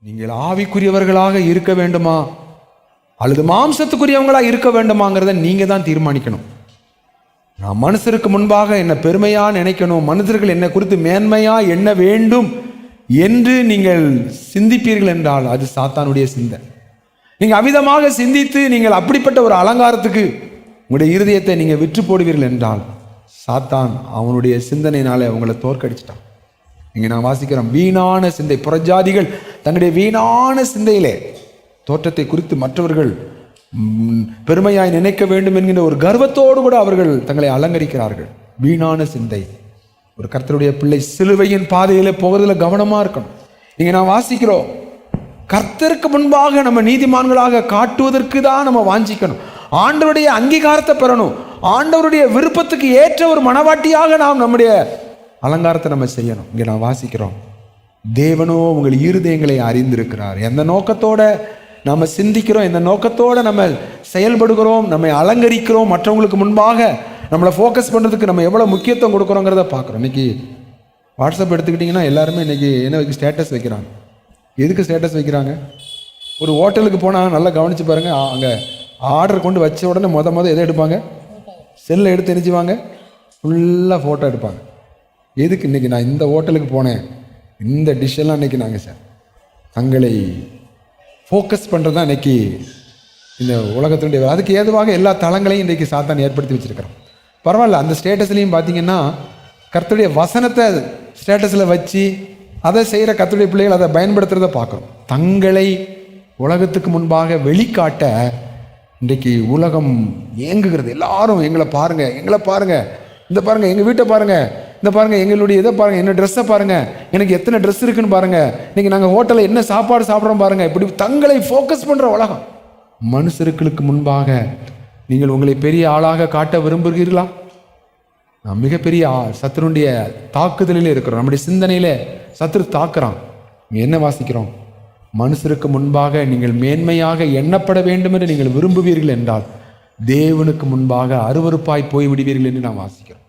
நீங்கள் ஆவிக்குரியவர்களாக இருக்க வேண்டுமா அல்லது மாம்சத்துக்குரியவங்களாக இருக்க வேண்டுமாங்கிறத நீங்கள் தான் தீர்மானிக்கணும். நான் மனுஷருக்கு முன்பாக என்ன பெருமையாக நினைக்கணும், மனிதர்கள் என்னை குறித்து மேன்மையாக எண்ண வேண்டும் என்று நீங்கள் சிந்திப்பீர்கள் என்றால் அது சாத்தானுடைய சிந்தை. நீங்கள் அமிதமாக சிந்தித்து நீங்கள் அப்படிப்பட்ட ஒரு அலங்காரத்துக்கு உங்களுடைய இருதயத்தை நீங்கள் விற்று போடுவீர்கள் என்றால் சாத்தான் அவனுடைய சிந்தனையினால உங்களை தோற்கடிச்சிட்டான். இங்கே நான் வாசிக்கிறோம், வீணான சிந்தை. புறஜாதிகள் தங்களுடைய வீணான சிந்தையிலே தோற்றத்தை குறித்து மற்றவர்கள் பெருமையாய் நினைக்க வேண்டும் என்கின்ற ஒரு கர்வத்தோடு கூட அவர்கள் தங்களை அலங்கரிக்கிறார்கள். வீணான சிந்தை. ஒரு கர்த்தருடைய பிள்ளை சிலுவையின் பாதையில போகிறதுல கவனமா இருக்கணும். இங்க நான் வாசிக்கிறோம், கர்த்தருக்கு முன்பாக நம்ம நீதிமான்களாக காட்டுவதற்கு தான் நம்ம வாஞ்சிக்கணும். ஆண்டவருடைய அங்கீகாரத்தை பெறணும். ஆண்டவருடைய விருப்பத்துக்கு ஏற்ற ஒரு மனவாட்டியாக நாம் நம்முடைய அலங்காரத்தை நம்ம செய்யணும். இங்கே நான் வாசிக்கிறோம், தேவனோ உங்கள் இருதயங்களை அறிந்திருக்கிறார். எந்த நோக்கத்தோட நம்ம சிந்திக்கிறோம், எந்த நோக்கத்தோட நம்ம செயல்படுகிறோம், நம்ம அலங்கரிக்கிறோம், மற்றவங்களுக்கு முன்பாக நம்மளை ஃபோக்கஸ் பண்ணுறதுக்கு நம்ம எவ்வளோ முக்கியத்துவம் கொடுக்குறோங்கிறத பார்க்குறோம். இன்னைக்கு வாட்ஸ்அப் எடுத்துக்கிட்டிங்கன்னா எல்லாருமே இன்னைக்கு என்ன ஸ்டேட்டஸ் வைக்கிறாங்க. எதுக்கு ஸ்டேட்டஸ் வைக்கிறாங்க? ஒரு ஹோட்டலுக்கு போனால் நல்லா கவனித்து பாருங்கள், அங்கே ஆர்டர் கொண்டு வச்ச உடனே மொதல் எதை எடுப்பாங்க? செல்லை எடுத்து எரிஞ்சுவாங்க, ஃபுல்லாக ஃபோட்டோ எடுப்பாங்க. எதுக்கு? இன்றைக்கி நான் இந்த ஹோட்டலுக்கு போனேன், இந்த டிஷ்ஷெல்லாம் இன்றைக்கி நாங்கள் சார் தங்களை ஃபோக்கஸ் பண்ணுறது தான் இன்றைக்கி இந்த உலகத்தினுடைய. அதுக்கு ஏதுவாக எல்லா தளங்களையும் இன்றைக்கி சாத்தான் ஏற்படுத்தி வச்சுருக்கிறோம். பரவாயில்ல, அந்த ஸ்டேட்டஸ்லையும் பார்த்தீங்கன்னா கர்த்தருடைய வசனத்தை ஸ்டேட்டஸில் வச்சு அதை செய்கிற கர்த்தருடைய பிள்ளைகள் அதை பயன்படுத்துகிறத பார்க்குறோம். தங்களை உலகத்துக்கு முன்பாக வெளிக்காட்ட இன்றைக்கி உலகம் ஏங்குகிறது. எல்லாரும் எங்களை பாருங்கள், எங்களை பாருங்கள், இந்த பாருங்கள் எங்கள் வீட்டை பாருங்கள், இந்த பாருங்கள் எங்களுடைய இதை பாருங்கள், என்ன ட்ரெஸ்ஸை பாருங்கள், எனக்கு எத்தனை ட்ரெஸ் இருக்குன்னு பாருங்கள், இன்றைக்கி நாங்கள் ஹோட்டலில் என்ன சாப்பாடு சாப்பிட்றோம் பாருங்கள். இப்படி தங்களை ஃபோக்கஸ் பண்ணுற உலகம். மனுஷர்களுக்கு முன்பாக நீங்கள் உங்களை பெரிய ஆளாக காட்ட விரும்புகிறீர்களா? நான் மிகப்பெரிய சத்துருடைய தாக்குதலில் இருக்கிறோம். நம்முடைய சிந்தனையில் சத்துரு தாக்குறான். என்ன வாசிக்கிறோம்? மனுஷருக்கு முன்பாக நீங்கள் மேன்மையாக எண்ணப்பட வேண்டும் என்று நீங்கள் விரும்புவீர்கள் என்றால் தேவனுக்கு முன்பாக அருவருப்பாய் போய்விடுவீர்கள் என்று நாம் வாசிக்கிறோம்.